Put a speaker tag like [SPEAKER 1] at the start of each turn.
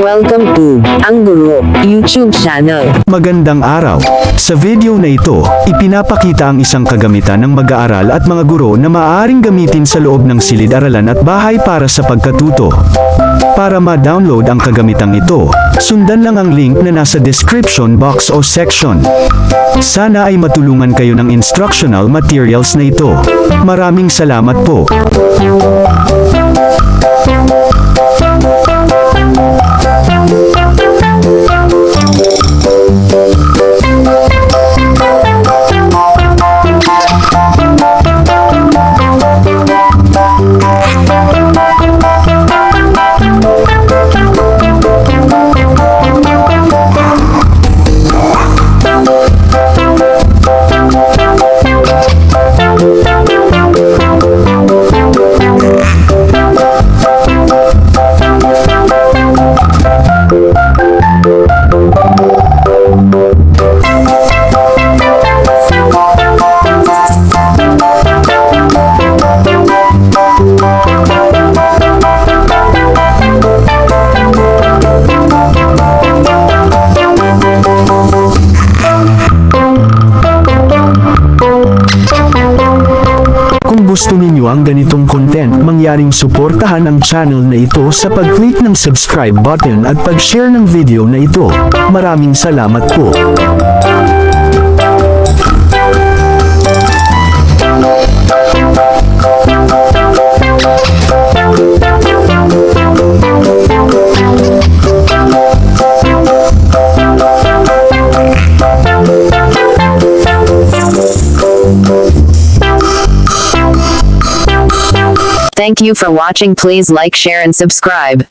[SPEAKER 1] Welcome to Ang Guro YouTube channel.
[SPEAKER 2] Magandang araw. Sa video na ito, ipinapakita ang isang kagamitan ng mag-aaral at mga guro na maaaring gamitin sa loob ng silid-aralan at bahay para sa pagkatuto. Para ma-download ang kagamitang ito, sundan lang ang link na nasa description box o section. Sana ay matulungan kayo ng instructional materials na ito. Maraming salamat po. Kung gusto ninyo ang ganitong content, mangyaring suportahan ang channel na ito sa pag-click ng subscribe button at pag-share ng video na ito. Maraming salamat po.
[SPEAKER 1] Thank you for watching. Please like, share and subscribe.